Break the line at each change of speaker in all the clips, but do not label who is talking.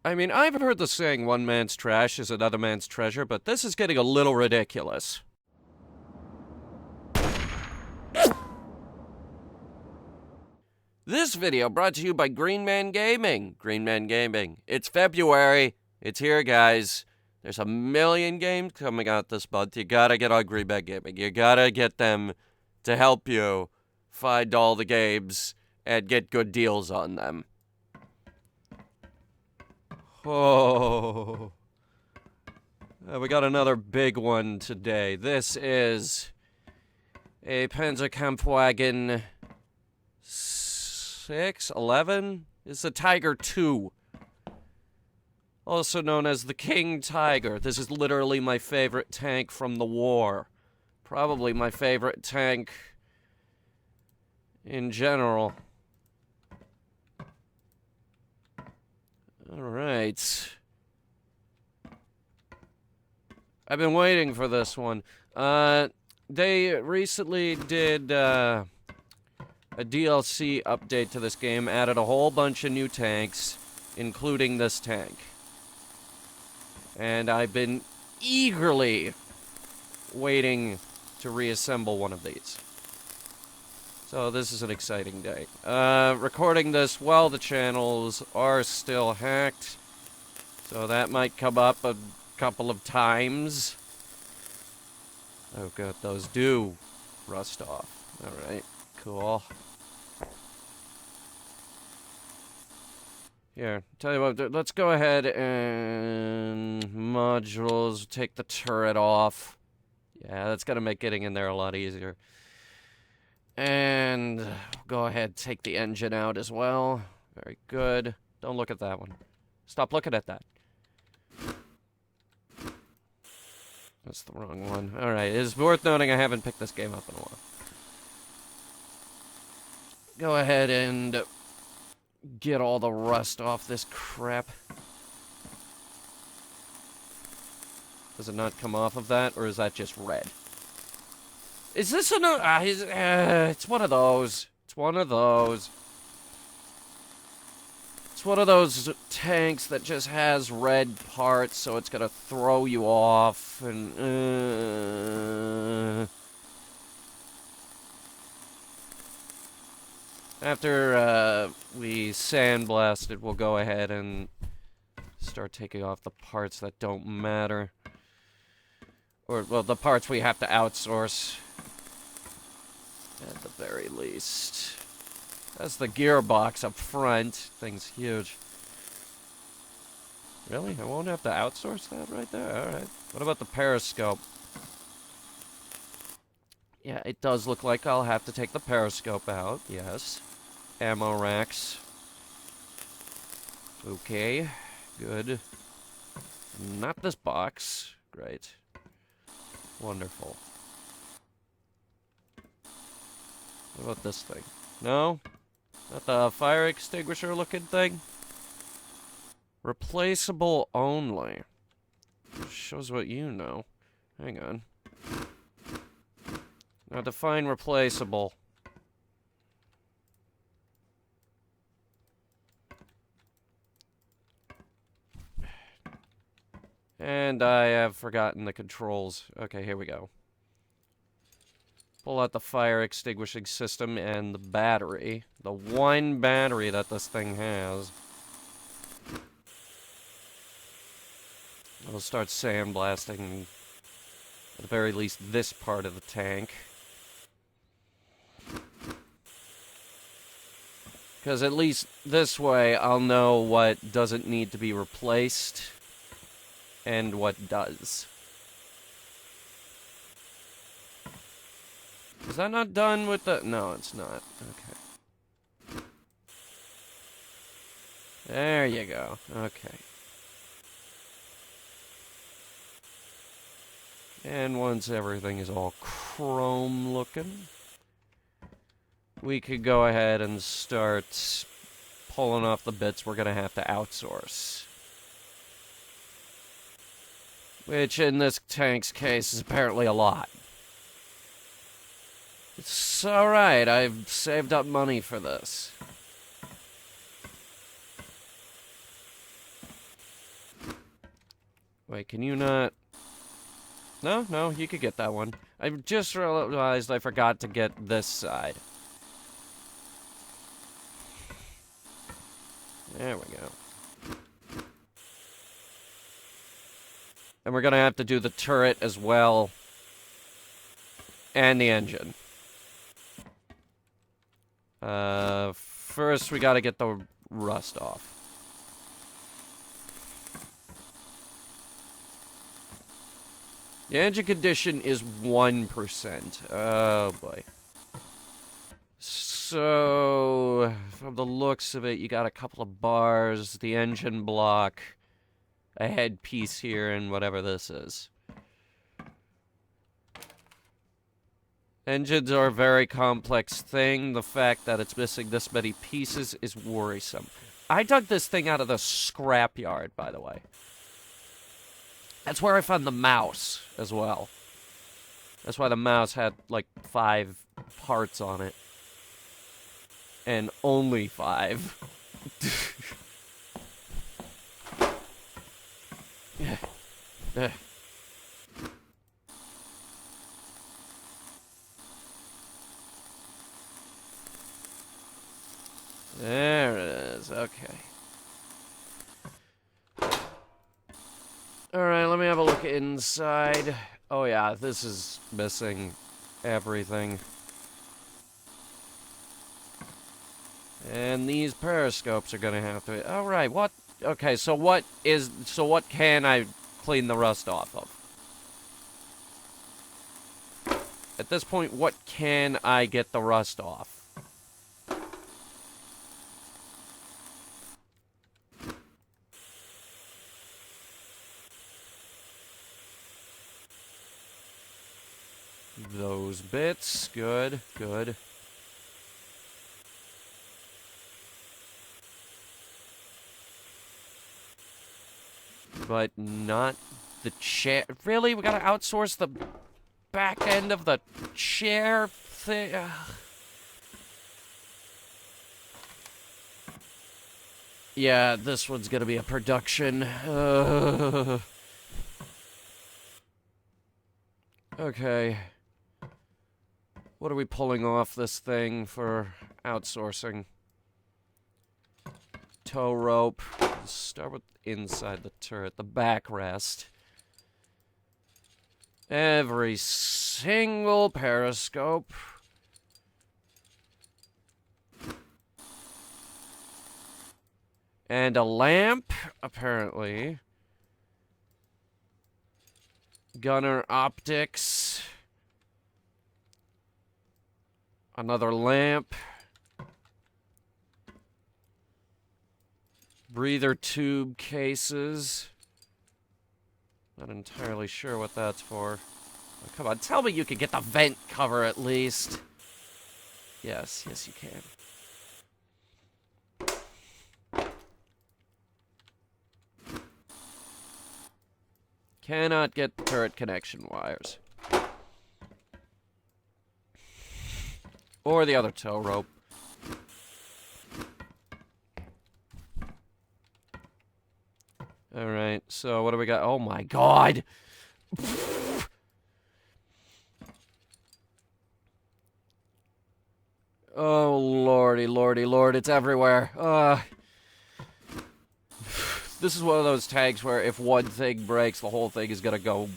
I mean, I've heard the saying, one man's trash is another man's treasure, but this is getting a little ridiculous. This video brought to you by Green Man Gaming. Green Man Gaming. It's February. It's here, guys. There's a million games coming out this month. You gotta get on Green Man Gaming. You gotta get them to help you find all the games and get good deals on them. Oh. We got another big one today. This is a Panzerkampfwagen 11? It's the Tiger 2. Also known as the King Tiger. This is literally my favorite tank from the war. Probably my favorite tank in general. Alright. I've been waiting for this one. They recently did a DLC update to this game, added a whole bunch of new tanks, including this tank. And I've been eagerly waiting to reassemble one of these. So this is an exciting day. Recording this while the channels are still hacked, so that might come up a couple of times. Oh god, those do rust off. Alright, cool. Here, tell you what, let's go ahead and modules, take the turret off. Yeah, that's gonna make getting in there a lot easier. And go ahead, take the engine out as well. Very good. Don't look at that one. Stop looking at that. That's the wrong one. Alright, it's worth noting I haven't picked this game up in a while. Go ahead and get all the rust off this crap. Does it not come off of that, or is that just red? Is this it's one of those. It's one of those. It's one of those tanks that just has red parts, so it's gonna throw you off, and after we sandblast it, we'll go ahead and start taking off the parts that don't matter. Or, well, the parts we have to outsource. At the very least. That's the gearbox up front. Thing's huge. Really? I won't have to outsource that right there? Alright. What about the periscope? Yeah, it does look like I'll have to take the periscope out. Yes. Ammo racks. Okay. Good. Not this box. Great. Wonderful. What about this thing? No? Not the fire extinguisher looking thing? Replaceable only. Shows what you know. Hang on. Now define replaceable. And I have forgotten the controls. Okay, here we go. Pull out the fire extinguishing system and the battery. The one battery that this thing has. We'll start sandblasting, at the very least, this part of the tank. Because at least this way, I'll know what doesn't need to be replaced and what does. Is that not done with the... No, it's not. Okay. There you go. Okay. And once everything is all chrome looking, we could go ahead and start pulling off the bits we're going to have to outsource. Which in this tank's case is apparently a lot. It's alright, I've saved up money for this. Wait, can you not... No, no, you could get that one. I just realized I forgot to get this side. There we go. And we're gonna have to do the turret as well. And the engine. First we gotta get the rust off. The engine condition is 1%. Oh boy. So, from the looks of it, you got a couple of bars, the engine block, a headpiece here, and whatever this is. Engines are a very complex thing. The fact that it's missing this many pieces is worrisome. I dug this thing out of the scrapyard, by the way. That's where I found the mouse, as well. That's why the mouse had, like, 5 parts on it. And only 5. There it is, okay. Alright, let me have a look inside. Oh yeah, this is missing everything. And these periscopes are gonna have to... Alright, what... Okay, so what can I clean the rust off of? At this point, what can I get the rust off? Those bits. Good, good. But not the chair. Really? We gotta outsource the back end of the chair thing? Yeah, this one's gonna be a production. Okay. What are we pulling off this thing for outsourcing? Tow rope. Let's start with inside the turret. The backrest. Every single periscope. And a lamp, apparently. Gunner optics. Another lamp. Breather tube cases. Not entirely sure what that's for. Oh, come on, tell me you can get the vent cover at least. Yes, yes you can. Cannot get turret connection wires. Or the other tow rope. Alright, so what do we got? Oh my god! Oh lordy, lordy, lord, it's everywhere. This is one of those tanks where if one thing breaks, the whole thing is gonna go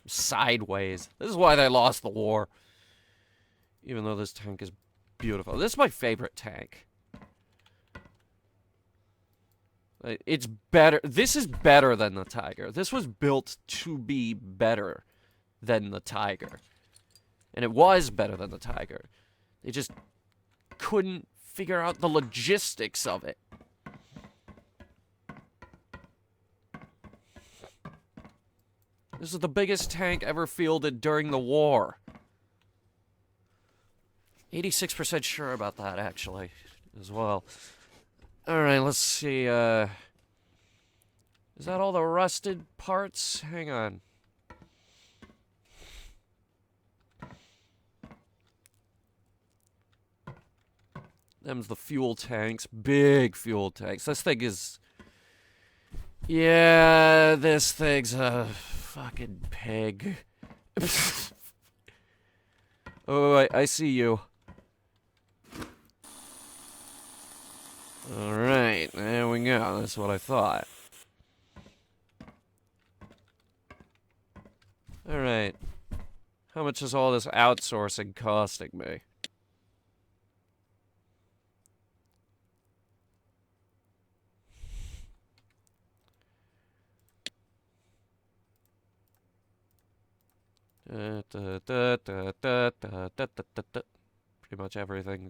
sideways. This is why they lost the war. Even though this tank is beautiful. This is my favorite tank. It's better. This is better than the Tiger. This was built to be better than the Tiger. And it was better than the Tiger. They just couldn't figure out the logistics of it. This is the biggest tank ever fielded during the war. 86% sure about that, actually, as well. Alright, let's see, is that all the rusted parts? Hang on. Them's the fuel tanks. Big fuel tanks. This thing is... Yeah, This thing's a fucking pig. Oh, I see you. Alright, there we go. That's what I thought. Alright. How much is all this outsourcing costing me? Pretty much everything.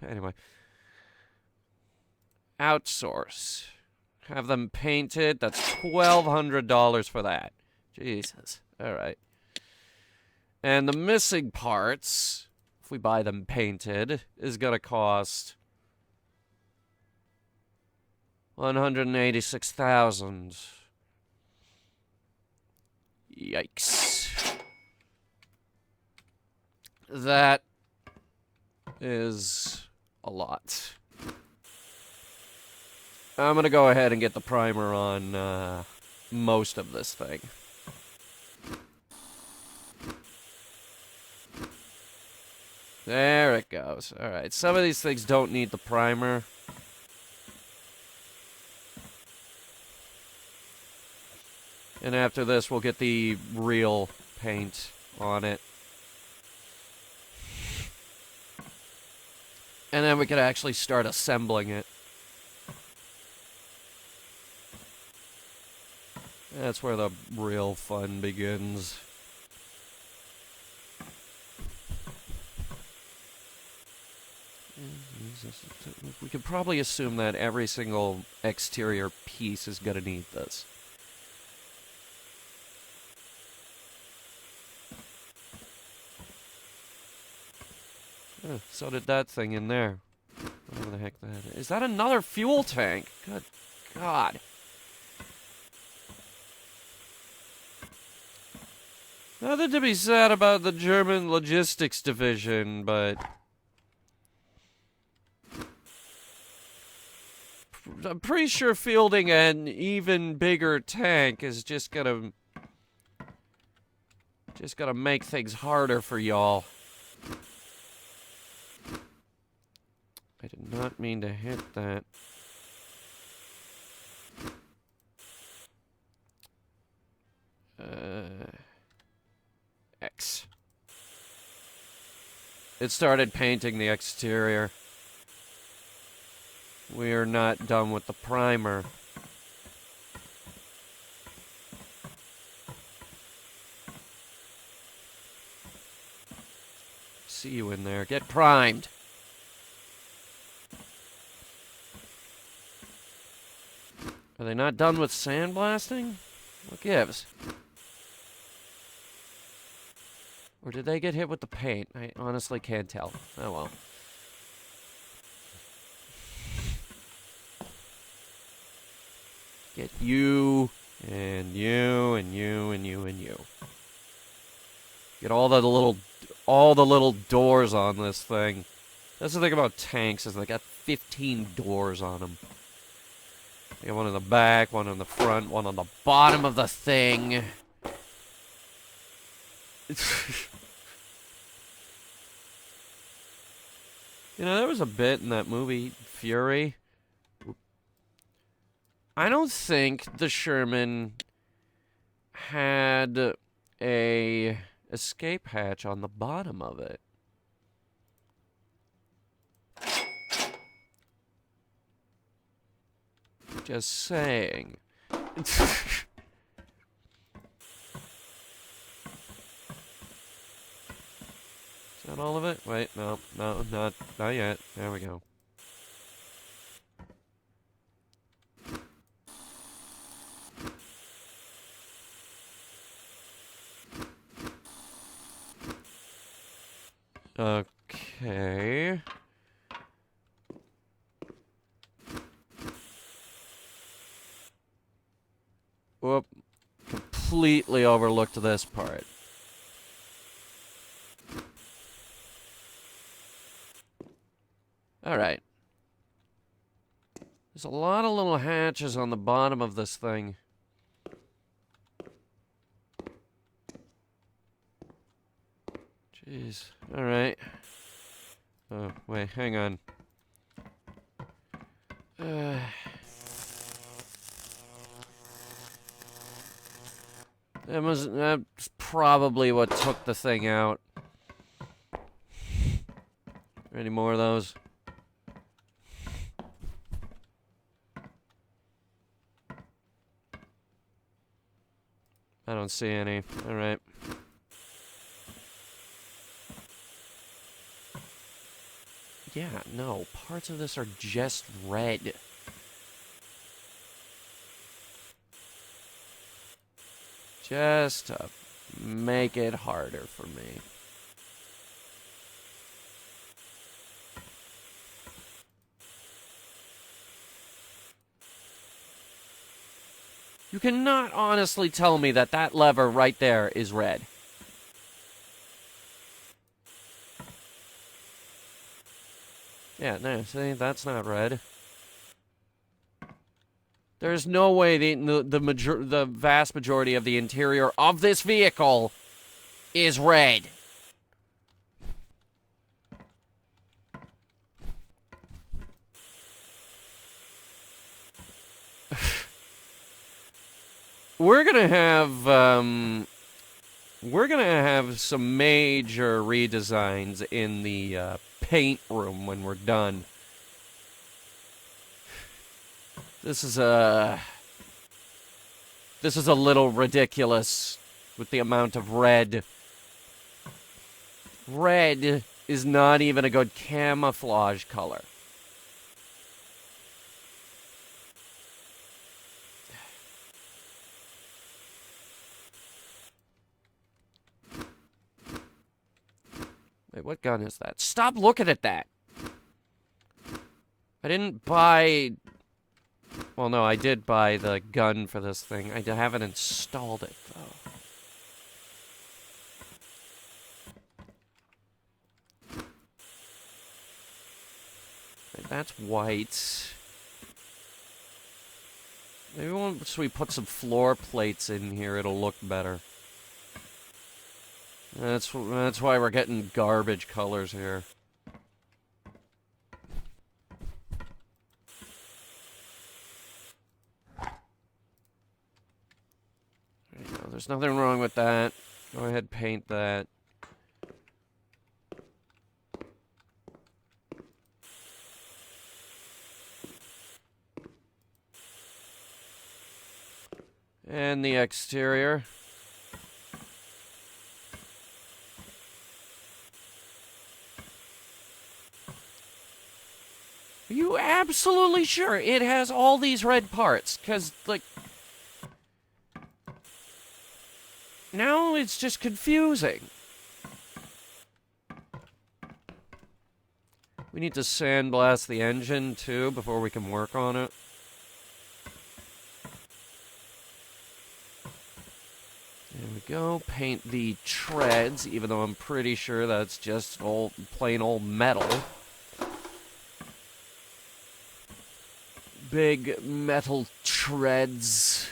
Anyway. Outsource. Have them painted. That's $1,200 for that. Jesus. Alright. And the missing parts, if we buy them painted, is gonna cost $186,000. Yikes. That is a lot. I'm gonna go ahead and get the primer on most of this thing. There it goes. Alright, some of these things don't need the primer. And after this, we'll get the real paint on it. And then we can actually start assembling it. That's where the real fun begins. We could probably assume that every single exterior piece is gonna need this. So did that thing in there. Whatever the heck that is. Is that another fuel tank? Good God. Nothing to be said about the German logistics division, but I'm pretty sure fielding an even bigger tank is just gonna make things harder for y'all. I did not mean to hit that. X. It started painting the exterior. We are not done with the primer. See you in there. Get primed. Are they not done with sandblasting? What gives? Or did they get hit with the paint? I honestly can't tell. Oh well. Get you, and you, and you, and you, and you. Get all the little doors on this thing. That's the thing about tanks, is they got 15 doors on them. They got one in the back, one in the front, one on the bottom of the thing. You know, there was a bit in that movie, Fury. I don't think the Sherman had a escape hatch on the bottom of it. Just saying. Is that all of it? Wait, no, not yet. There we go. Okay. Whoop. Completely overlooked this part. Alright. There's a lot of little hatches on the bottom of this thing. Jeez. Alright. Oh, wait, hang on. That's probably what took the thing out. Any more of those? I don't see any. Alright. Yeah, no. Parts of this are just red. Just to make it harder for me. You cannot honestly tell me that that lever right there is red. Yeah, no, see, that's not red. There's no way the vast majority of the interior of this vehicle is red. We're gonna have some major redesigns in the paint room when we're done. This is a little ridiculous with the amount of red. Red is not even a good camouflage color. Wait, what gun is that? Stop looking at that! I didn't buy... Well, no, I did buy the gun for this thing. I haven't installed it, though. Right, that's white. Maybe once we put some floor plates in here, it'll look better. That's why we're getting garbage colors here. There you go. There's nothing wrong with that. Go ahead, paint that. And the exterior. Are you absolutely sure it has all these red parts? Because, like... Now it's just confusing. We need to sandblast the engine, too, before we can work on it. There we go. Paint the treads, even though I'm pretty sure that's just plain old metal. Big metal treads.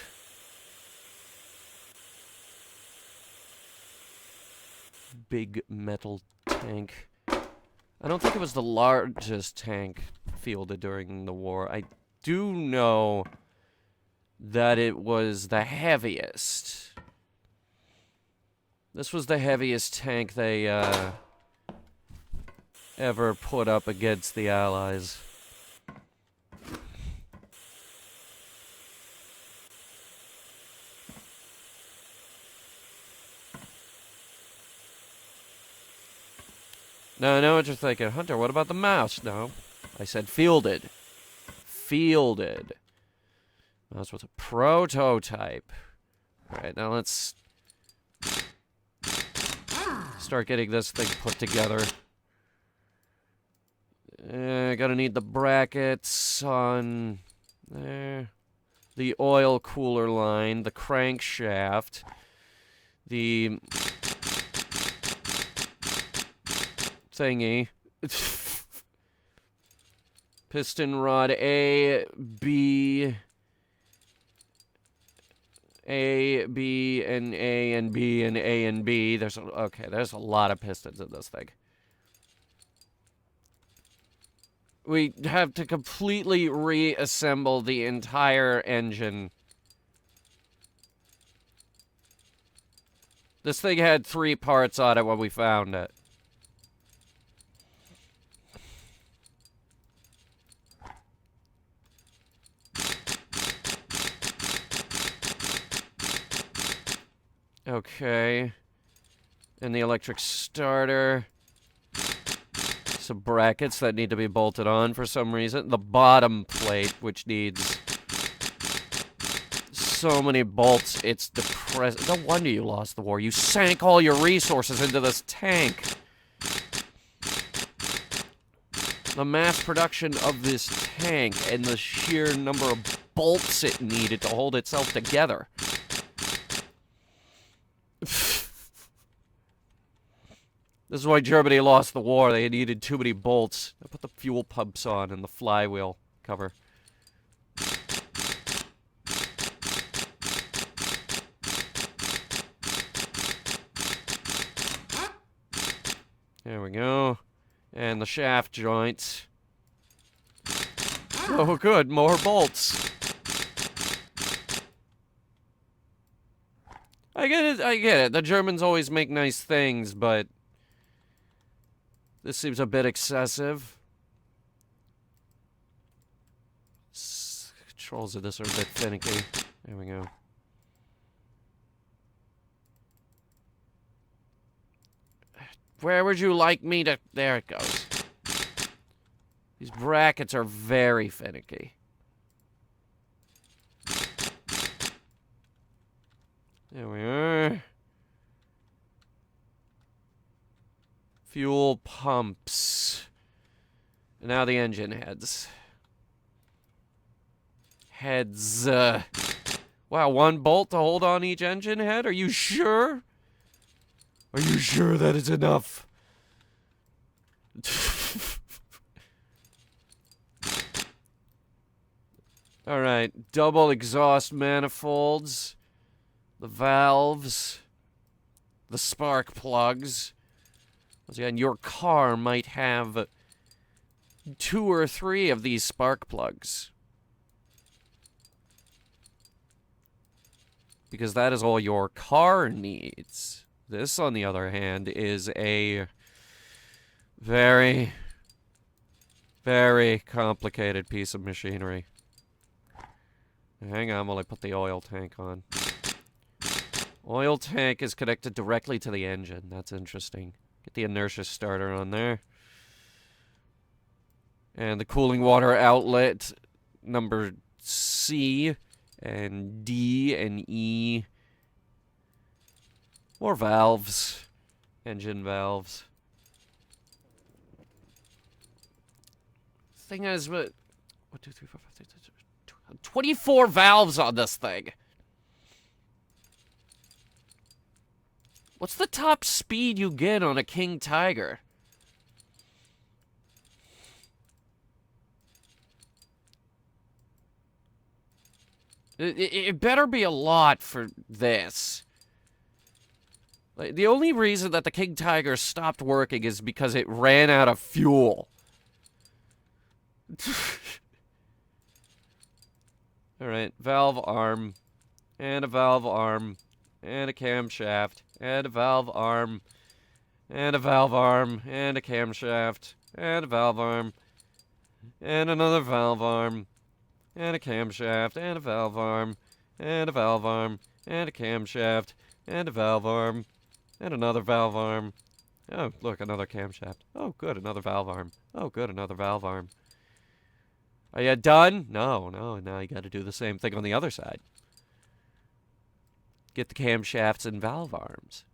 Big metal tank. I don't think it was the largest tank fielded during the war. I do know that it was the heaviest. This was the heaviest tank they ever put up against the Allies. No, I know what you're thinking. Hunter, what about the mouse? No. I said fielded. Fielded. Mouse was a prototype. Alright, now let's start getting this thing put together. Gonna need the brackets on there. The oil cooler line, the crankshaft, the thingy. Piston rod A, B, and B, and A, and B, and A, and B. There's a lot of pistons in this thing. We have to completely reassemble the entire engine. This thing had 3 parts on it when we found it. Okay. And the electric starter. Some brackets that need to be bolted on for some reason. The bottom plate, which needs so many bolts, it's depressing. No wonder you lost the war. You sank all your resources into this tank. The mass production of this tank and the sheer number of bolts it needed to hold itself together. This is why Germany lost the war. They needed too many bolts. I put the fuel pumps on and the flywheel cover. There we go. And the shaft joints. Oh, good. More bolts. I get it. The Germans always make nice things, but this seems a bit excessive. Controls of this are a bit finicky. There we go. Where would you like me to... There it goes. These brackets are very finicky. There we are. Fuel pumps. And now the engine heads. Wow, 1 bolt to hold on each engine head? Are you sure? Are you sure that is enough? Alright, double exhaust manifolds. The valves. The spark plugs. Once again, your car might have 2 or 3 of these spark plugs. Because that is all your car needs. This, on the other hand, is a very, very complicated piece of machinery. Hang on while I put the oil tank on. Oil tank is connected directly to the engine. That's interesting. Get the inertia starter on there. And the cooling water outlet, number C and D and E. More valves. Engine valves. Thing is, 1, 2, 3, 4, 5, 6, 7, 8, 24 valves on this thing. What's the top speed you get on a King Tiger? It better be a lot for this. Like, the only reason that the King Tiger stopped working is because it ran out of fuel. Alright, valve arm. And a valve arm. And a camshaft. And a valve arm. And a valve arm. And a camshaft. And a valve arm. And another valve arm. And a camshaft. And a valve arm. And a valve arm. And a camshaft. And a valve arm. And another valve arm. Oh, look, another camshaft. Oh, good, another valve arm. Oh, good, another valve arm. Are you done? No, now you gotta do the same thing on the other side. Get the camshafts and valve arms.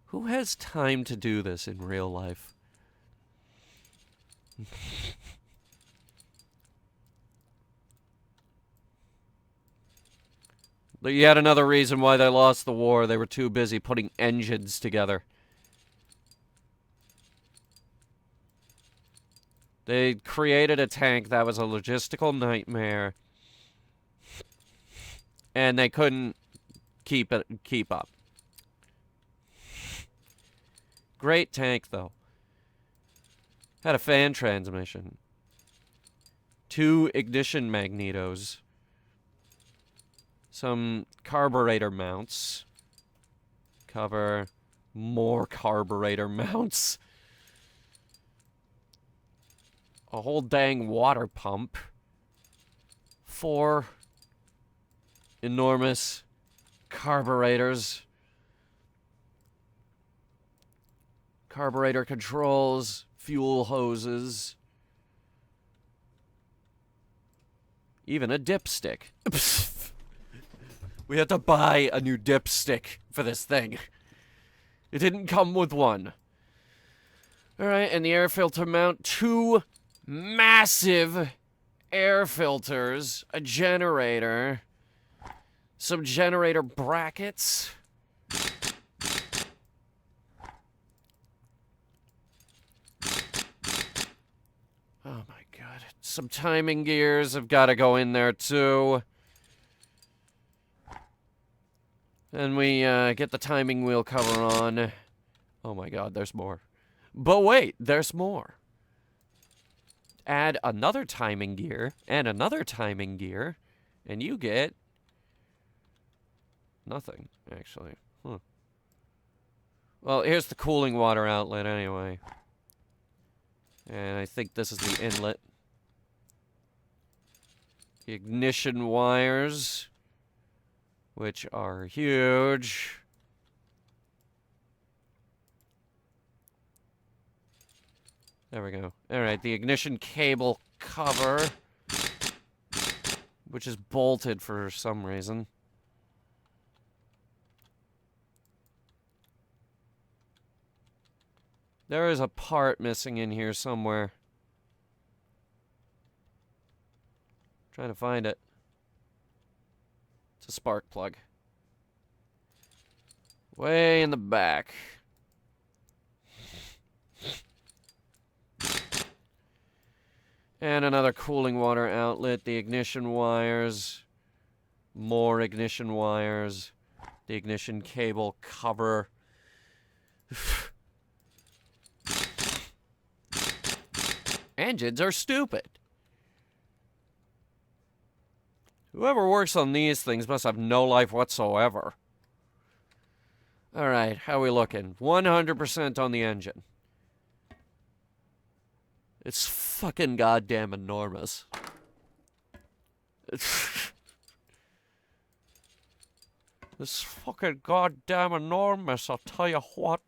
Who has time to do this in real life? Yet another reason why they lost the war. They were too busy putting engines together. They created a tank that was a logistical nightmare, and they couldn't keep up. Great tank, though. Had a fan transmission. 2 ignition magnetos. Some carburetor mounts. Cover. More carburetor mounts. A whole dang water pump. 4 enormous carburetors. Carburetor controls, fuel hoses. Even a dipstick. We had to buy a new dipstick for this thing. It didn't come with one. Alright, and the air filter mount. 2 massive air filters. A generator. Some generator brackets. Oh my god. Some timing gears have got to go in there too. Then we get the timing wheel cover on. Oh my god, there's more. But wait, there's more. Add another timing gear and another timing gear, and you get nothing, actually. Huh. Well, here's the cooling water outlet anyway. And I think this is the inlet. The ignition wires, which are huge. There we go. Alright, the ignition cable cover, which is bolted for some reason. There is a part missing in here somewhere. Trying to find it. It's a spark plug. Way in the back. And another cooling water outlet. The ignition wires. More ignition wires. The ignition cable cover. Engines are stupid. Whoever works on these things must have no life whatsoever. Alright, how are we looking? 100% on the engine. It's fucking goddamn enormous. It's fucking goddamn enormous, I'll tell you what.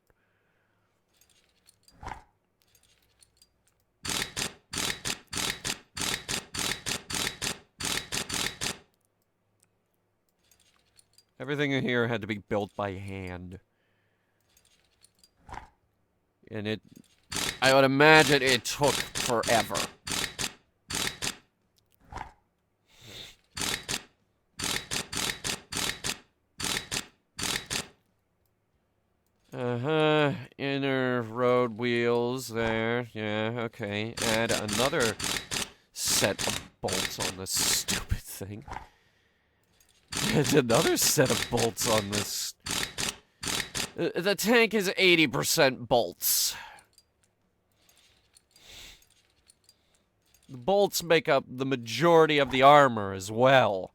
Everything in here had to be built by hand. And I would imagine it took forever. Inner road wheels there. Yeah, okay. Add another set of bolts on this stupid thing. And another set of bolts on this. The tank is 80% bolts. The bolts make up the majority of the armor as well.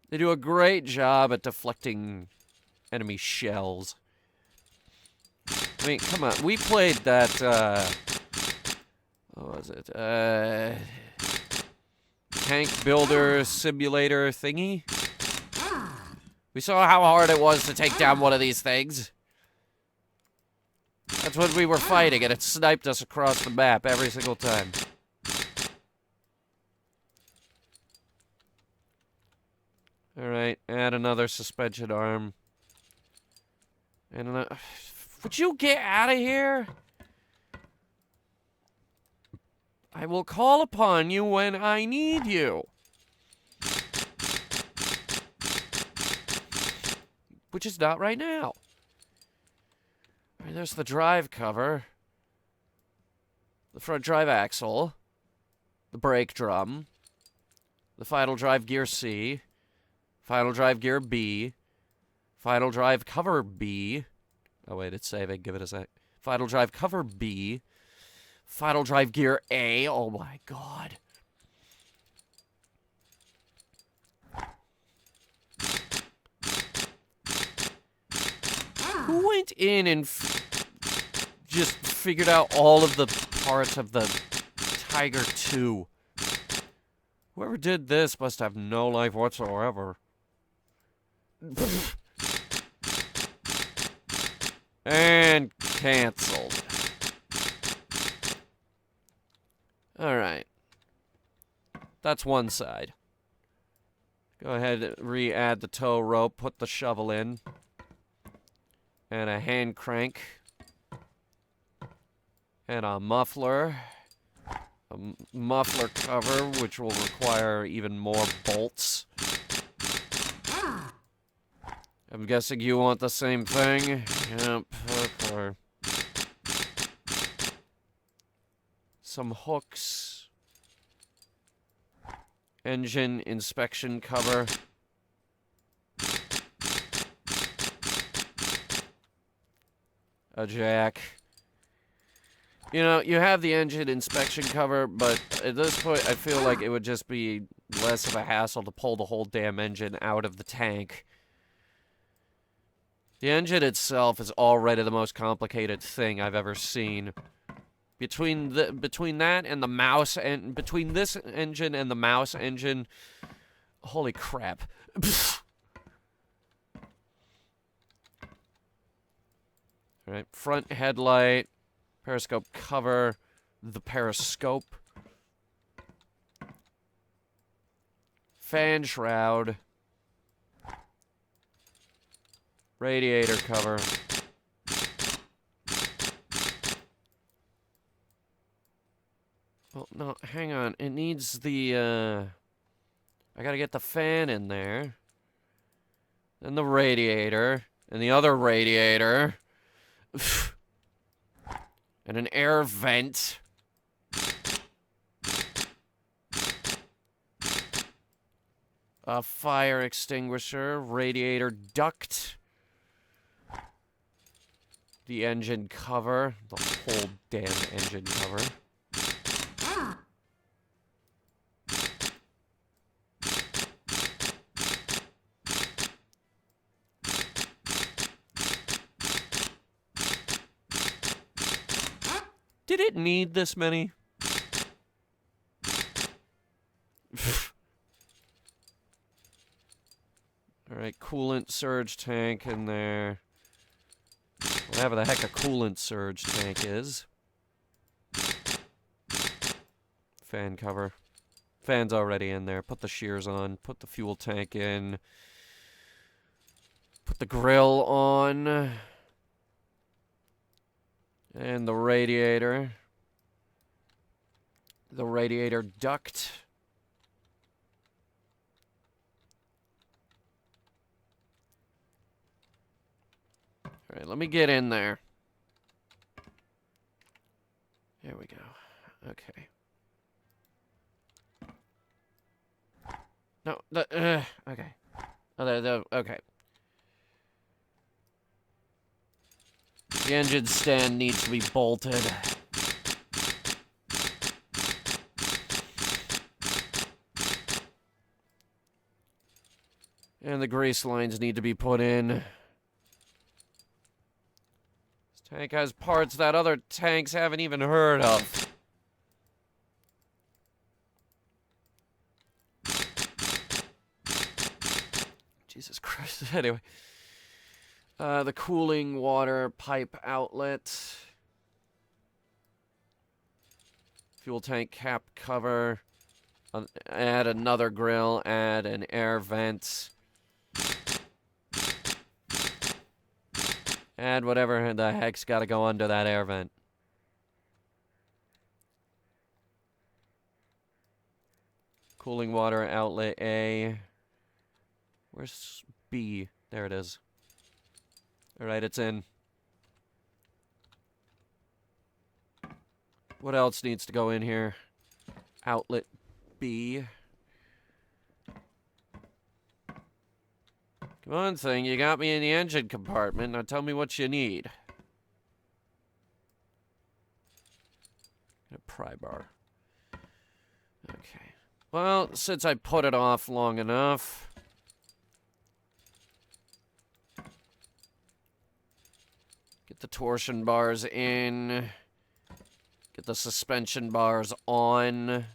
They do a great job at deflecting enemy shells. I mean, come on. We played that, what was it? Tank builder simulator thingy. We saw how hard it was to take down one of these things. That's when we were fighting, and it sniped us across the map every single time. Alright, add another suspension arm. And another... Would you get out of here? I will call upon you when I need you. Which is not right now. I mean, there's the drive cover. The front drive axle. The brake drum. The final drive gear C. Final drive gear B. Final drive cover B. Oh, wait, it's saving. Give it a sec. Final drive cover B. Final drive gear A. Oh, my God. Who went in and just figured out all of the parts of the Tiger 2? Whoever did this must have no life whatsoever. And canceled. Alright. That's one side. Go ahead and re-add the tow rope, put the shovel in. And a hand crank. And a muffler. A muffler cover, which will require even more bolts. I'm guessing you want the same thing? Yep, okay. Some hooks. Engine inspection cover. A jack. You know, you have the engine inspection cover, but at this point, I feel like it would just be less of a hassle to pull the whole damn engine out of the tank. The engine itself is already the most complicated thing I've ever seen. Between that and the mouse, and between this engine and the mouse engine, holy crap. Alright, front headlight, periscope cover, the periscope, fan shroud, radiator cover, oh, no, hang on, it needs the, I gotta get the fan in there, and the radiator, and the other radiator, and an air vent. A fire extinguisher, radiator duct. The engine cover. The whole damn engine cover. Did it need this many? Alright, coolant surge tank in there. Whatever the heck a coolant surge tank is. Fan cover. Fan's already in there. Put the shears on. Put the fuel tank in. Put the grill on. And the radiator. The radiator duct. Alright, let me get in there. There we go. Okay. No, okay. Oh, okay. The engine stand needs to be bolted. And the grease lines need to be put in. This tank has parts that other tanks haven't even heard of. Jesus Christ. Anyway. The cooling water pipe outlet. Fuel tank cap cover. Add another grill. Add an air vent. Add whatever the heck's got to go under that air vent. Cooling water outlet A. Where's B? There it is. Alright, it's in. What else needs to go in here? Outlet B. Come on, thing. You got me in the engine compartment. Now tell me what you need. A pry bar. Okay. Well, since I put it off long enough... Get the torsion bars in. Get the suspension bars on.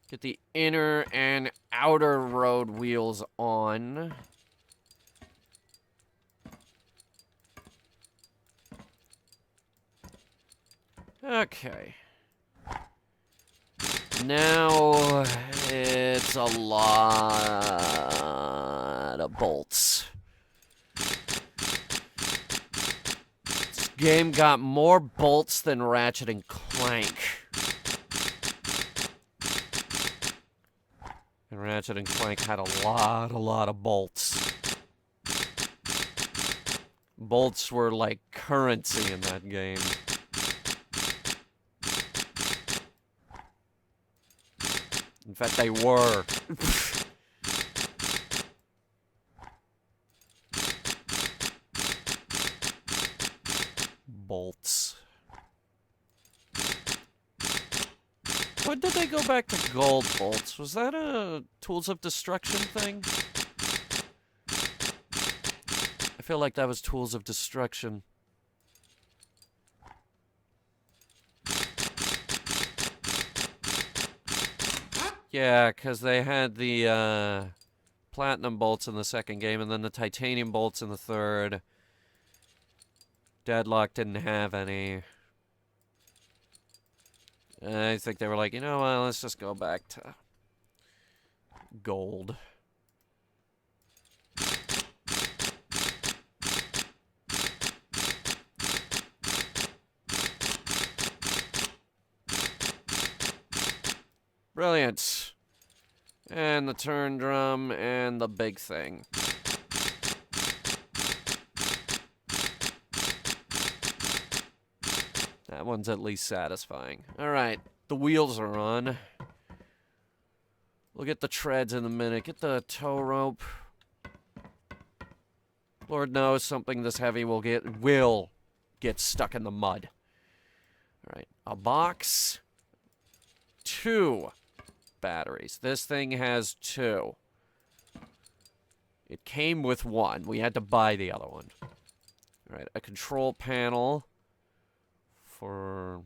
Get the inner and outer road wheels on. Okay. Now it's a lot of bolts. This game got more bolts than Ratchet and Clank. And Ratchet and Clank had a lot of bolts. Bolts were like currency in that game. In fact, they were. Bolts. When did they go back to gold bolts? Was that a Tools of Destruction thing? I feel like that was Tools of Destruction. Yeah, because they had the platinum bolts in the second game and then the titanium bolts in the third. Deadlock didn't have any. I think they were like, you know what, let's just go back to gold. Brilliant. And the turn drum and the big thing. That one's at least satisfying. Alright, the wheels are on. We'll get the treads in a minute. Get the tow rope. Lord knows something this heavy will get stuck in the mud. Alright, a box. 2 batteries. This thing has 2. It came with 1. We had to buy the other one. Alright, a control panel for,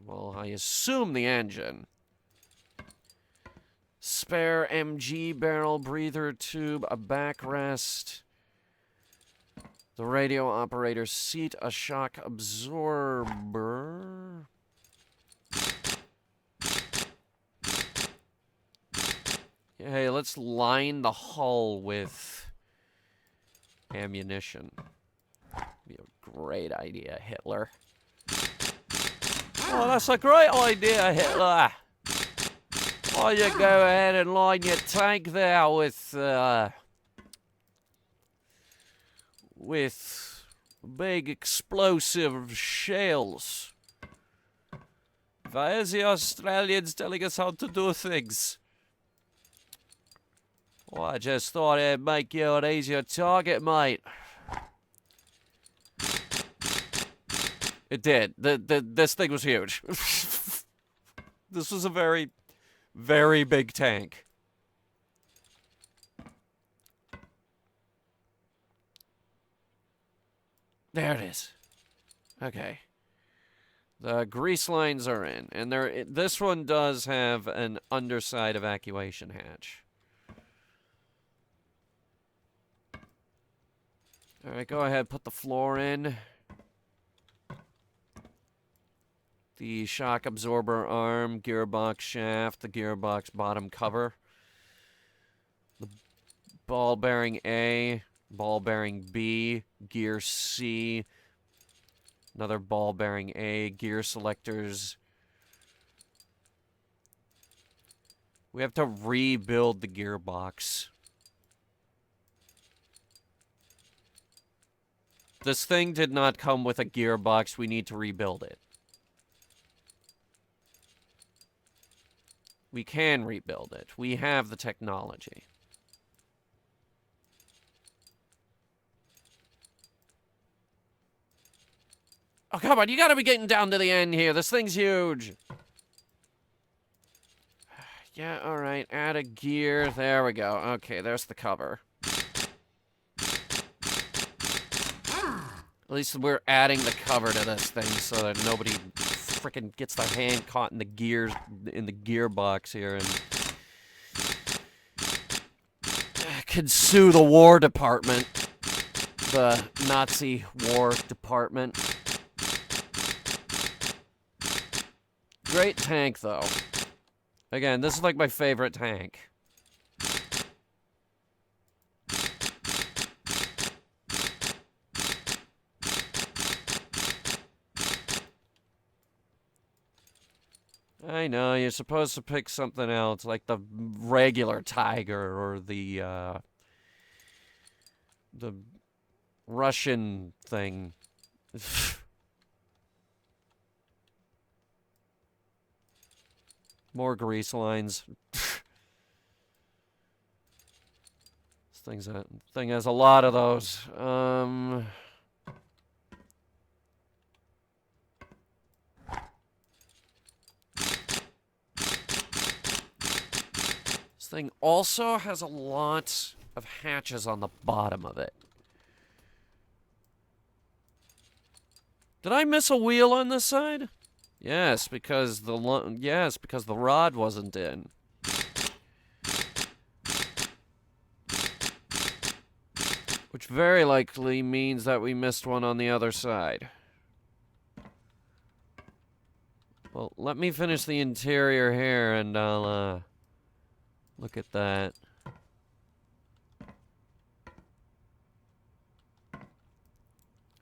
well, I assume the engine. Spare MG barrel, breather tube, a backrest, the radio operator's seat, a shock absorber. Hey, let's line the hull with ammunition. Be a great idea, Hitler. Oh, that's a great idea, Hitler. Why don't you go ahead and line your tank there with big explosive shells. There's the Australians telling us how to do things. Well, I just thought it'd make you an easier target, mate. It did. This thing was huge. This was a very, very big tank. There it is. Okay. The grease lines are in, and this one does have an underside evacuation hatch. Alright, go ahead, put the floor in. The shock absorber arm, gearbox shaft, the gearbox bottom cover. The ball bearing A, ball bearing B, gear C. Another ball bearing A, gear selectors. We have to rebuild the gearbox. This thing did not come with a gearbox. We need to rebuild it. We can rebuild it. We have the technology. Oh, come on. You gotta be getting down to the end here. This thing's huge. Yeah, alright. Add a gear. There we go. Okay, there's the cover. At least we're adding the cover to this thing so that nobody frickin' gets their hand caught in the gears, in the gearbox here and can sue the War Department. The Nazi War Department. Great tank, though. Again, this is like my favorite tank. I know, you're supposed to pick something else, like the regular Tiger or the Russian thing. More grease lines. This thing has a lot of those. This thing also has a lot of hatches on the bottom of it. Did I miss a wheel on this side? Yes, because the rod wasn't in. Which very likely means that we missed one on the other side. Well, let me finish the interior here and I'll look at that.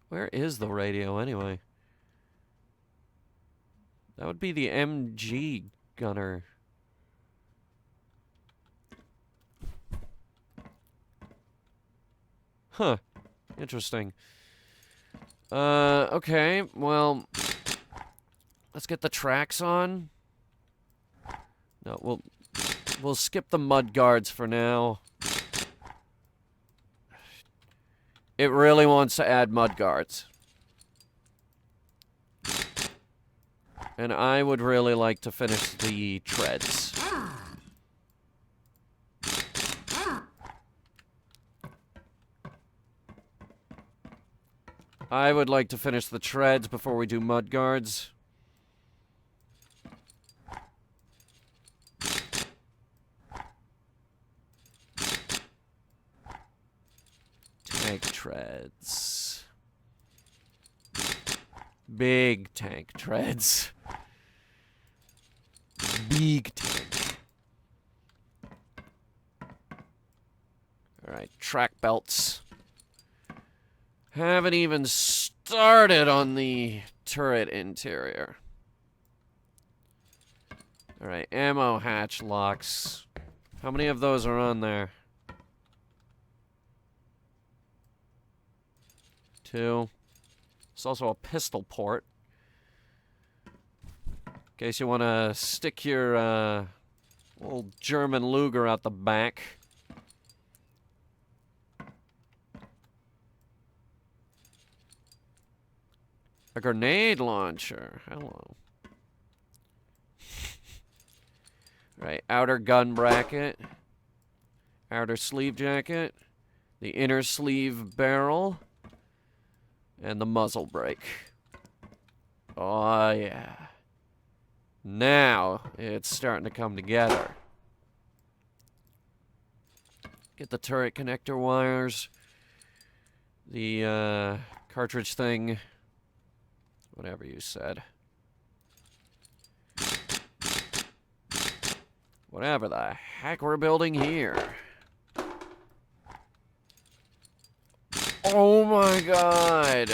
Where is the radio anyway? That would be the MG gunner. Huh. Interesting. Okay, well, let's get the tracks on. No, we'll skip the mud guards for now. It really wants to add mud guards. And I would really like to finish the treads. I would like to finish the treads before we do mud guards. Tank treads. Big tank treads. Big tank. Alright, track belts. Haven't even started on the turret interior. Alright, ammo hatch locks. How many of those are on there? 2. There's also a pistol port. In case you want to stick your old German Luger out the back. A grenade launcher. Hello. Right, outer gun bracket. Outer sleeve jacket. The inner sleeve barrel. And the muzzle brake. Oh, yeah. Now, it's starting to come together. Get the turret connector wires. The, cartridge thing. Whatever you said. Whatever the heck we're building here. Oh my god.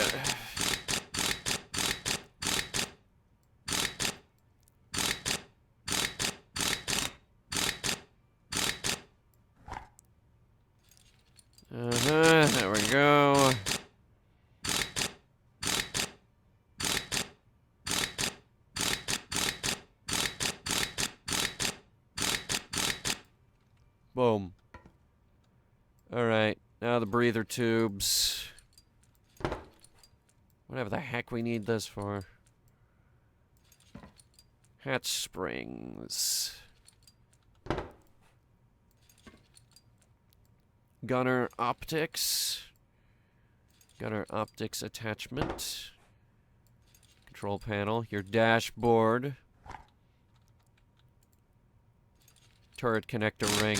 There we go. Alright, now the breather tubes. Whatever the heck we need this for. Hatch springs. Gunner optics. Gunner optics attachment. Control panel. Your dashboard. Turret connector ring.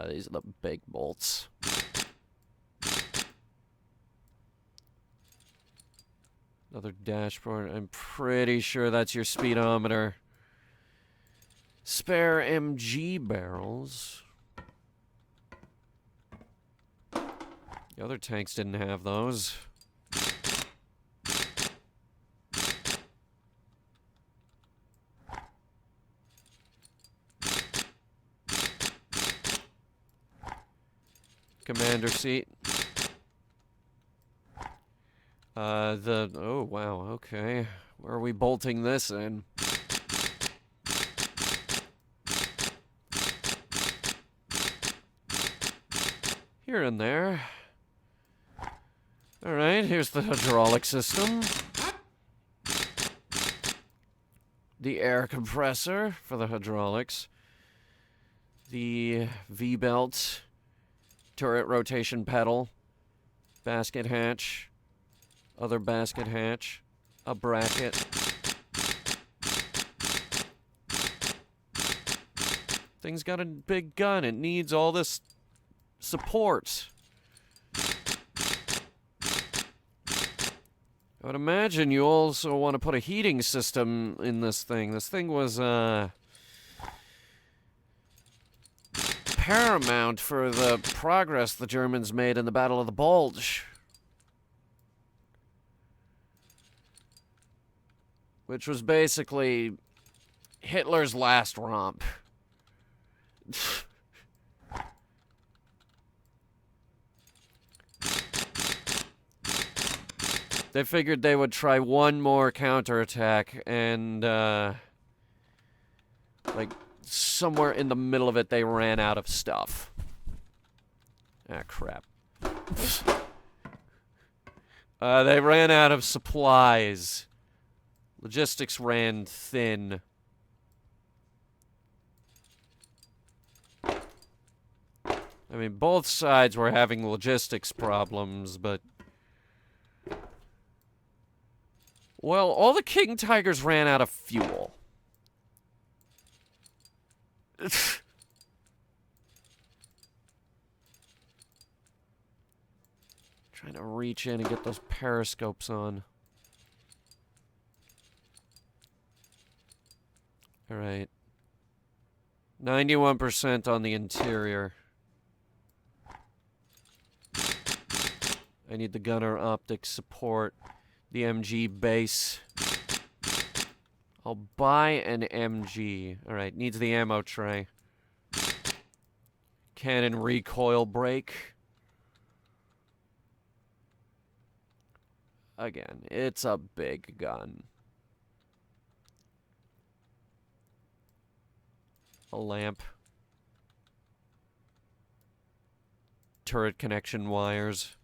These are the big bolts. Another dashboard. I'm pretty sure that's your speedometer. Spare MG barrels. The other tanks didn't have those. Commander seat. Oh, wow, okay. Where are we bolting this in? Here and there. Alright, here's the hydraulic system. The air compressor for the hydraulics. The V-belt. Turret rotation pedal. Basket hatch. Other basket hatch. A bracket. Thing's got a big gun. It needs all this support. I would imagine you also want to put a heating system in this thing. This thing was, paramount for the progress the Germans made in the Battle of the Bulge. Which was basically Hitler's last romp. They figured they would try one more counterattack, and, like, somewhere in the middle of it, they ran out of stuff. Ah, crap. They ran out of supplies. Logistics ran thin. I mean, both sides were having logistics problems, but... Well, all the King Tigers ran out of fuel. Trying to reach in and get those periscopes on. Alright. 91% on the interior. I need the gunner optics support. The MG base. I'll buy an MG. Alright, needs the ammo tray. Cannon recoil brake. Again, it's a big gun. A lamp. Turret connection wires.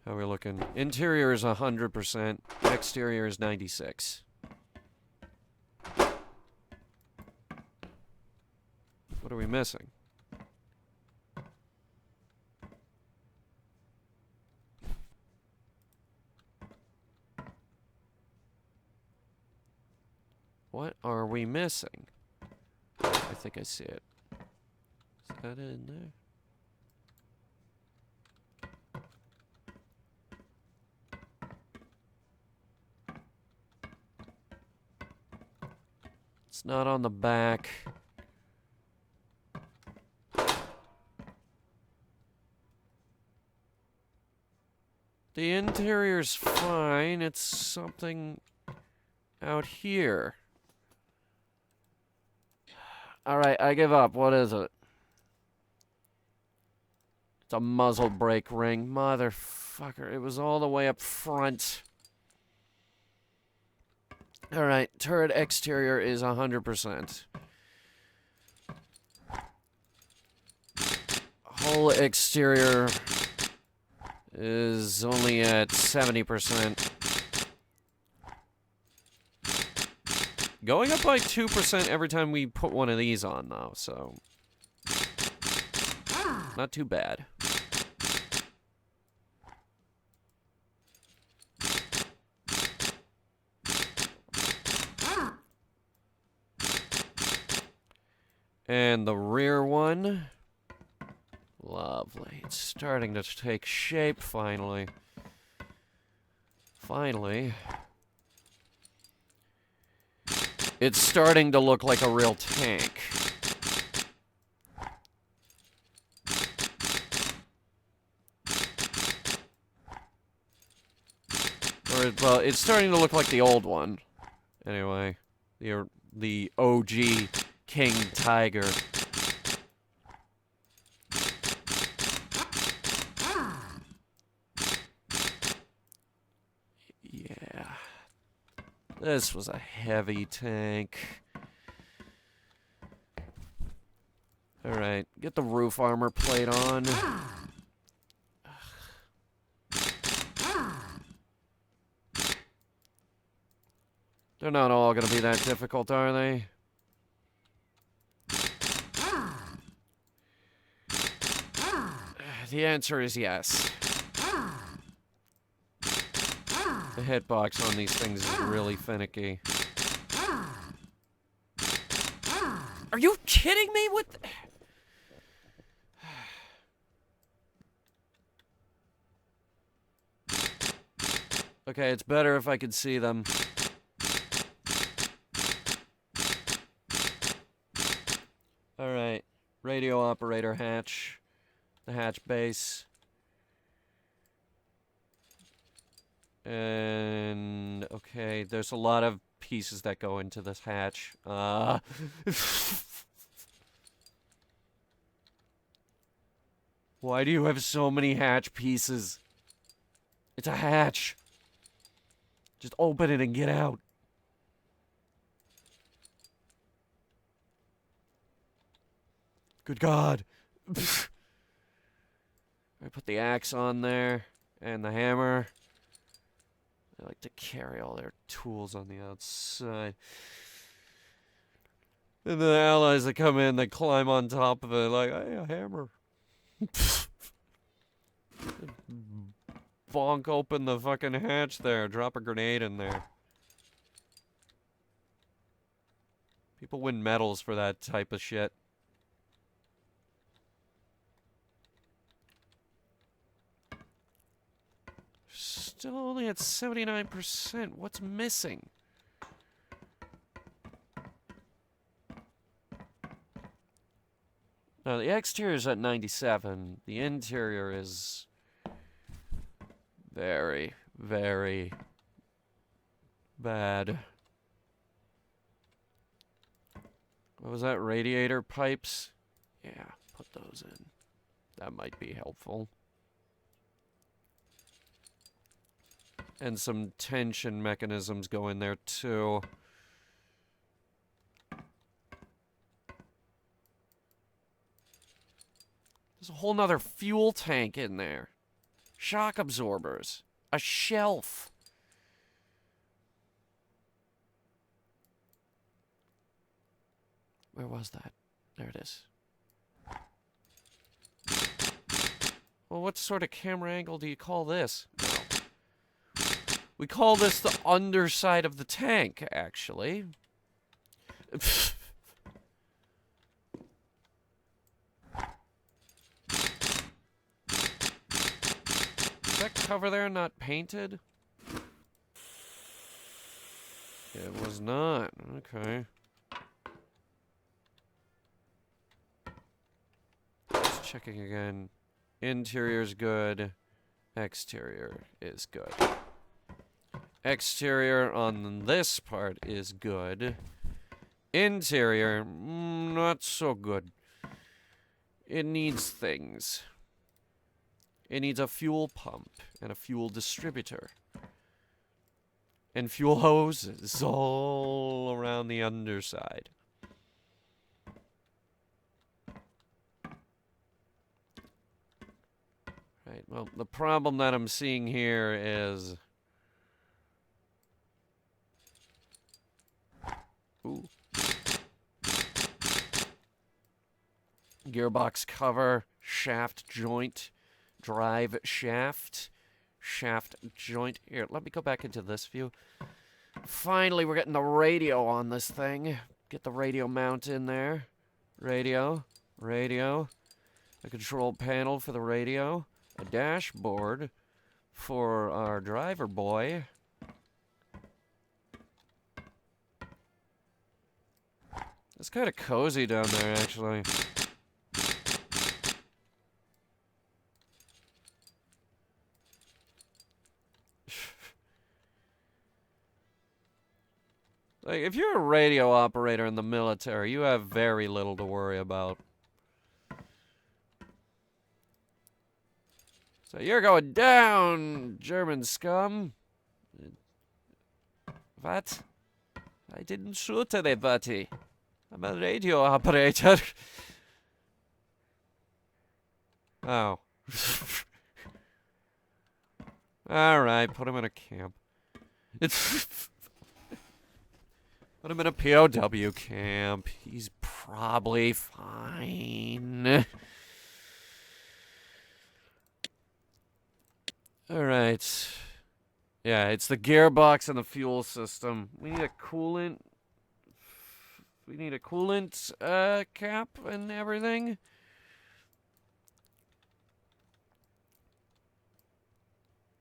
How are we looking? Interior is 100%. Exterior is 96. What are we missing? What are we missing? I think I see it. Is that in there? It's not on the back. The interior's fine. It's something out here. Alright, I give up. What is it? It's a muzzle brake ring. Motherfucker. It was all the way up front. Alright, turret exterior is 100%. Whole exterior is only at 70%. Going up by 2% every time we put one of these on, though, so... not too bad. And the rear one... lovely. It's starting to take shape, finally. Finally. It's starting to look like a real tank. Or, well, it's starting to look like the old one. Anyway, the OG King Tiger. Yeah. This was a heavy tank. Alright, get the roof armor plate on. They're not all gonna be that difficult, are they? The answer is yes. The hitbox on these things is really finicky. Are you kidding me with... Okay, it's better if I could see them. Alright. Radio operator hatch. The hatch base. And... okay, there's a lot of pieces that go into this hatch. Why do you have so many hatch pieces? It's a hatch. Just open it and get out. Good God. I put the axe on there. And the hammer. They like to carry all their tools on the outside. And the allies that come in, they climb on top of it like, hey, a hammer. Bonk open the fucking hatch there. Drop a grenade in there. People win medals for that type of shit. Still only at 79%. What's missing? Now, the exterior is at 97. The interior is very, very bad. What was that? Radiator pipes? Yeah, put those in. That might be helpful. And some tension mechanisms go in there, too. There's a whole nother fuel tank in there. Shock absorbers. A shelf. Where was that? There it is. Well, what sort of camera angle do you call this? No. We call this the underside of the tank, actually. Is that cover there not painted? It was not. Okay. Just checking again. Interior's good. Exterior is good. Exterior on this part is good. Interior, not so good. It needs things. It needs a fuel pump and a fuel distributor. And fuel hoses all around the underside. Right, well, the problem that I'm seeing here is... Ooh. Gearbox cover, shaft joint, drive shaft, shaft joint. Here, let me go back into this view. Finally, we're getting the radio on this thing. Get the radio mount in there. Radio, radio. A control panel for the radio. A dashboard for our driver boy. It's kind of cozy down there, actually. Like, if you're a radio operator in the military, you have very little to worry about. So you're going down, German scum. What? I didn't shoot anybody. I'm a radio operator. Oh. Alright, put him in a camp. Put him in a POW camp. He's probably fine. Alright. Yeah, it's the gearbox and the fuel system. We need a coolant. We need a coolant cap and everything.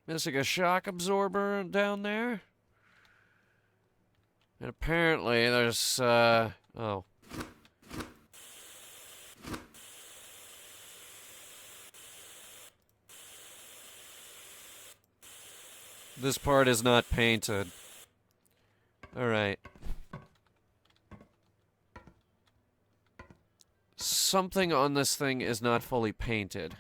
Missing a shock absorber down there. And apparently there's, oh. This part is not painted. Alright. Something on this thing is not fully painted.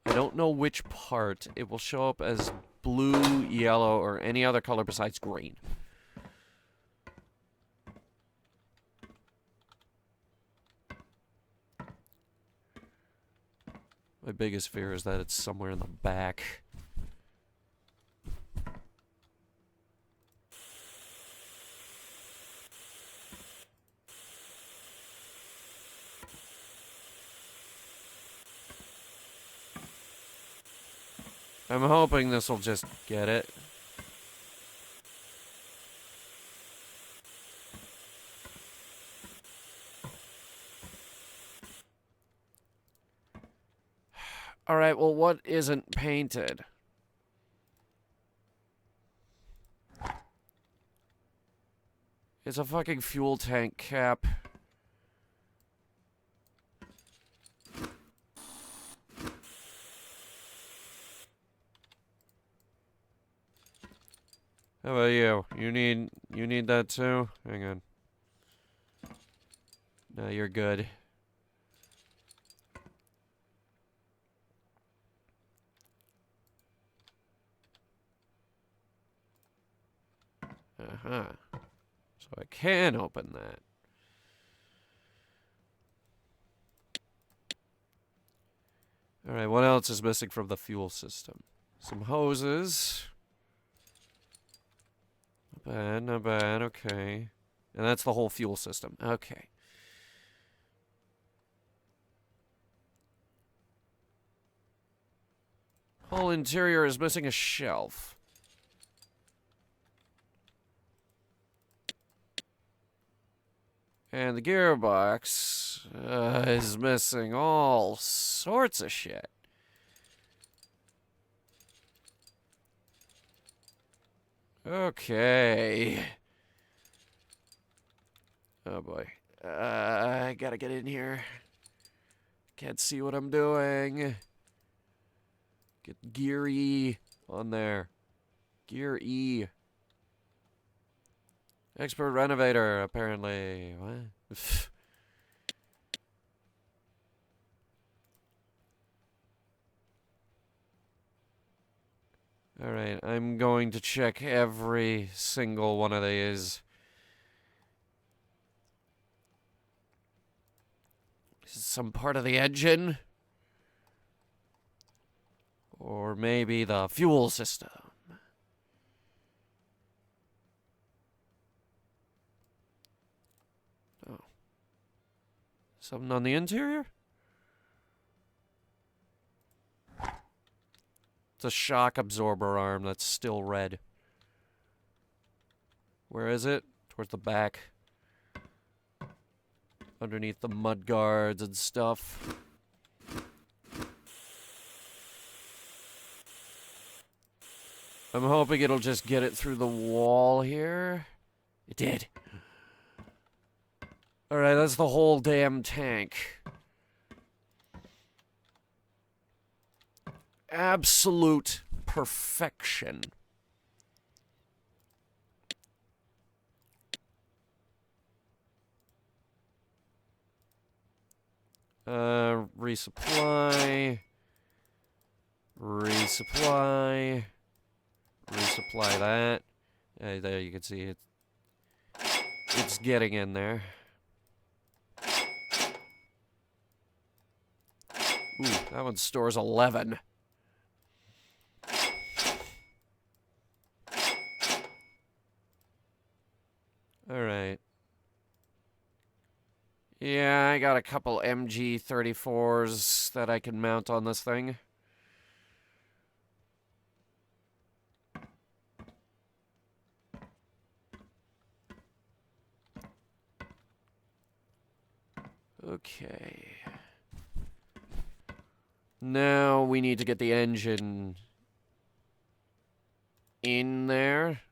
I don't know which part. It will show up as blue, yellow, or any other color besides green. My biggest fear is that it's somewhere in the back. I'm hoping this will just get it. Alright, well, what isn't painted? It's a fucking fuel tank cap. How about you? You need that too? Hang on. No, you're good. Uh-huh. So I can open that. Alright, what else is missing from the fuel system? Some hoses. Not bad, not bad, okay. And that's the whole fuel system. Okay. Whole interior is missing a shelf. And the gearbox is missing all sorts of shit. Okay. Oh boy. I gotta get in here. Can't see what I'm doing. Get gear E on there. Gear E. Expert renovator, apparently. What? Alright, I'm going to check every single one of these. Is it some part of the engine? Or maybe the fuel system? Oh. Something on the interior? It's a shock absorber arm that's still red. Where is it? Towards the back. Underneath the mud guards and stuff. I'm hoping it'll just get it through the wall here. It did. Alright, that's the whole damn tank. Absolute perfection. Resupply. Resupply. Resupply that. There you can see it. It's getting in there. Ooh, that one stores 11. Alright. Yeah, I got a couple MG34s that I can mount on this thing. Okay. Now we need to get the engine in there.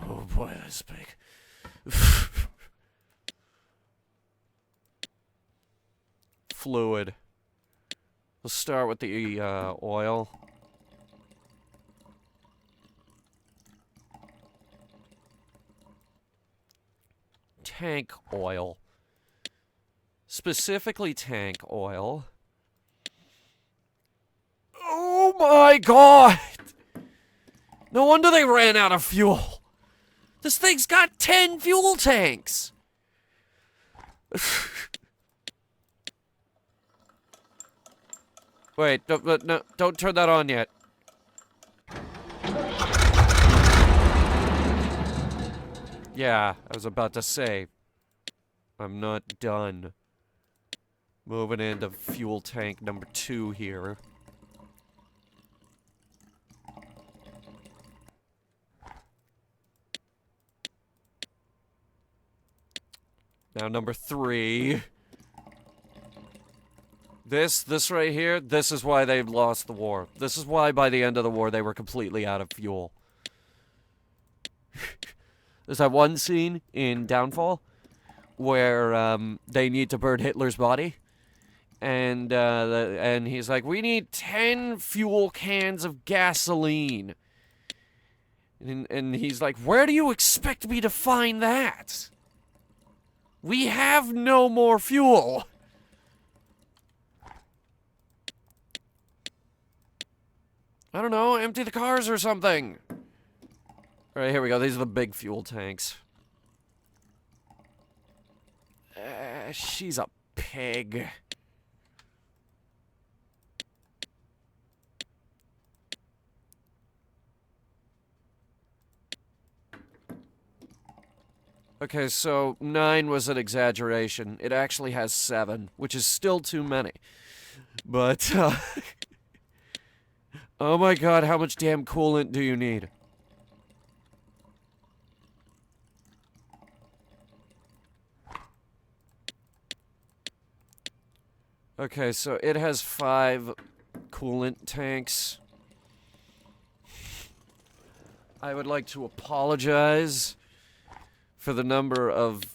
Oh boy, that's big. Fluid. Let's start with the oil. Tank oil. Specifically tank oil. Oh my god! No wonder they ran out of fuel. This thing's got 10 fuel tanks. Wait, don't turn that on yet. Yeah, I was about to say, I'm not done. Moving into fuel tank number 2 here. Now number 3. This right here, this is why they've lost the war. This is why by the end of the war they were completely out of fuel. There's that one scene in Downfall where they need to burn Hitler's body. And he's like, we need 10 fuel cans of gasoline. And he's like, where do you expect me to find that? We have no more fuel. I don't know, empty the cars or something. Alright, here we go. These are the big fuel tanks. She's a pig. Okay, so 9 was an exaggeration. It actually has 7, which is still too many. But, oh my god, how much damn coolant do you need? Okay, so it has 5 coolant tanks. I would like to apologize for the number of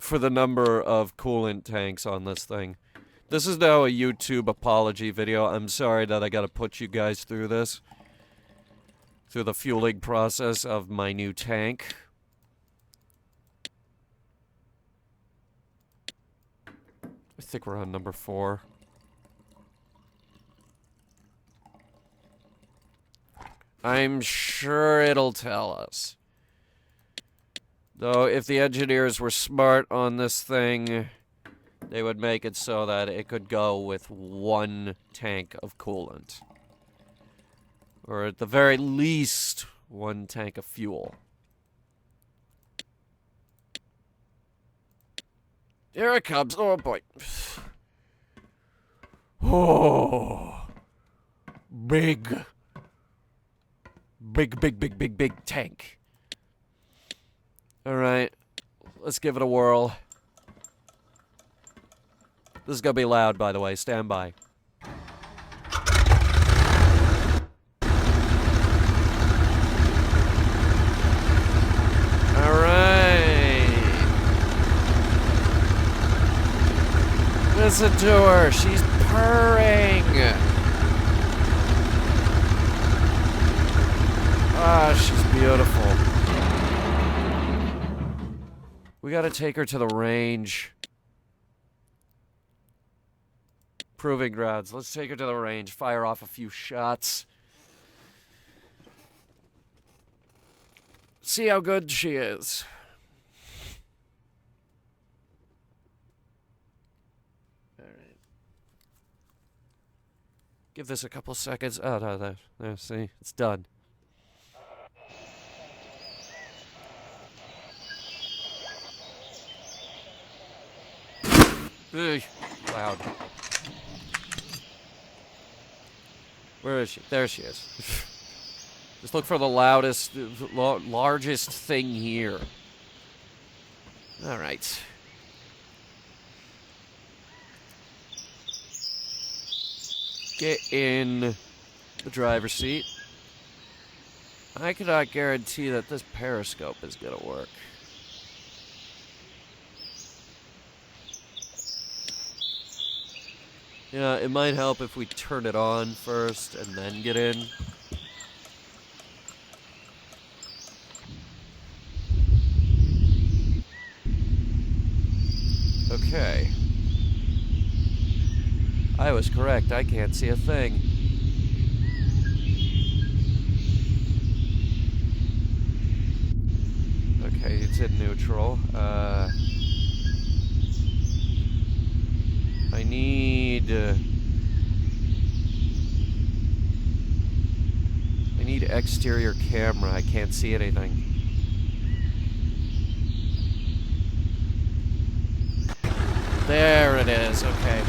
coolant tanks on this thing. This is now a YouTube apology video. I'm sorry that I gotta put you guys through this. Through the fueling process of my new tank. I think we're on number 4. I'm sure it'll tell us. Though, if the engineers were smart on this thing, they would make it so that it could go with 1 tank of coolant. Or at the very least, 1 tank of fuel. Here it comes. Oh, boy. Oh. Big tank. Alright. Let's give it a whirl. This is gonna be loud, by the way. Stand by. Listen to her. She's purring. Ah, she's beautiful. We gotta take her to the range. Proving grounds. Let's take her to the range. Fire off a few shots. See how good she is. Give this a couple seconds. Oh, no, there, see? It's done. Ugh, loud. Where is she? There she is. Just look for the loudest, largest thing here. All right. Get in the driver's seat. I cannot guarantee that this periscope is gonna work. Yeah, it might help if we turn it on first and then get in. Okay. I was correct. I can't see a thing. Okay, it's in neutral. I need exterior camera. I can't see anything. There it is. Okay.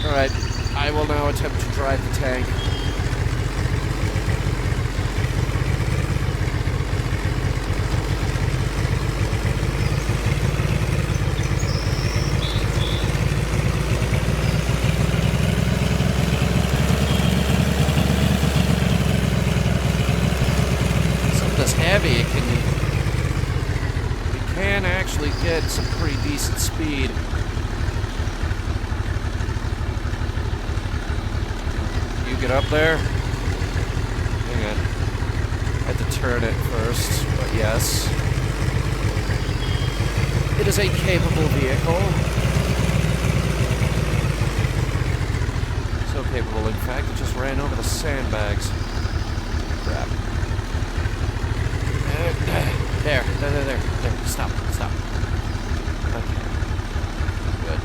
Alright, I will now attempt to drive the tank. Something that's heavy, it can actually get some pretty decent speed. Get up there. Hang on. I had to turn it first, but yes. It is a capable vehicle. So capable, in fact, it just ran over the sandbags. Crap. There. Stop. Okay. Good.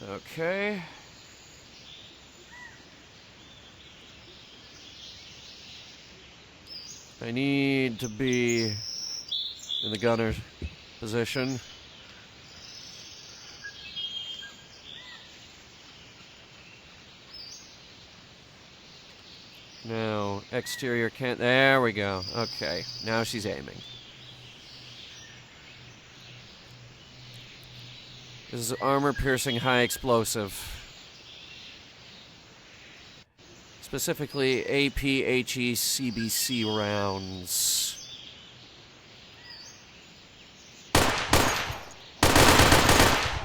Okay. I need to be in the gunner position. Now, exterior can't. There we go. Okay, now she's aiming. This is armor-piercing high explosive. Specifically, APHE-CBC rounds.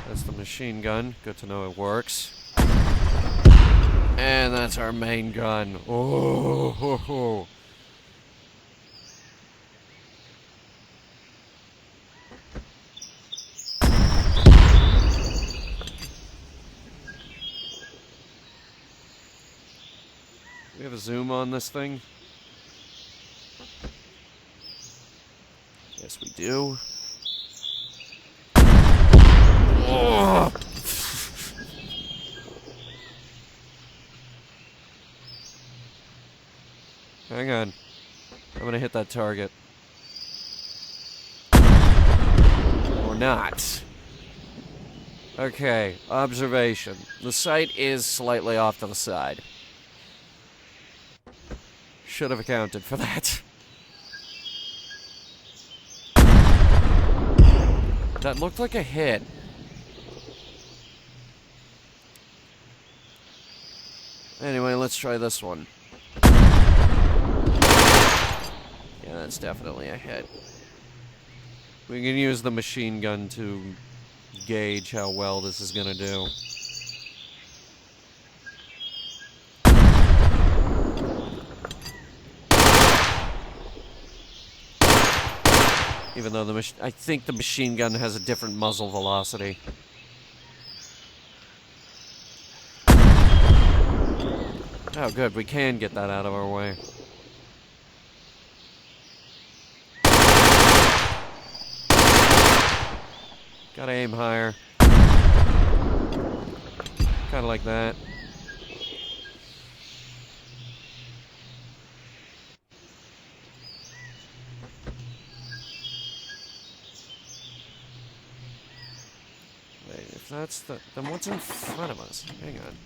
That's the machine gun. Good to know it works. And that's our main gun. Oh, ho, ho. We have a zoom on this thing. do. Oh. Hang on. I'm gonna hit that target. Or not. Okay, observation. The sight is slightly off to the side. Should have accounted for that. That looked like a hit. Anyway, let's try this one. Yeah, that's definitely a hit. We can use the machine gun to gauge how well this is gonna do. Even though I think the machine gun has a different muzzle velocity. Oh, good. We can get that out of our way. Gotta aim higher. Kinda like that. Wait, if that's the... then what's in front of us? Hang on.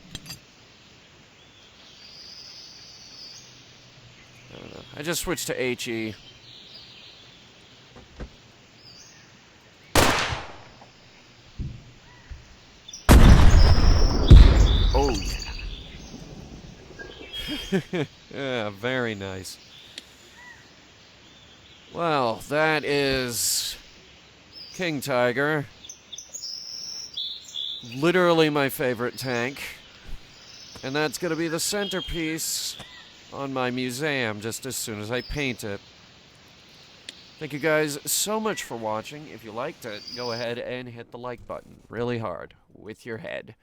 I don't know. I just switched to HE. Oh, yeah. Yeah, very nice. Well, that is King Tiger. Literally my favorite tank. And that's going to be the centerpiece on my museum just as soon as I paint it. Thank you guys so much for watching. If you liked it, go ahead and hit the like button really hard with your head.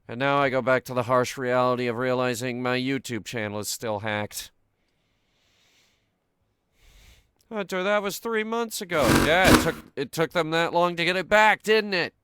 And now I go back to the harsh reality of realizing my YouTube channel is still hacked. Hunter, that was 3 months ago. Yeah, it took them that long to get it back, didn't it?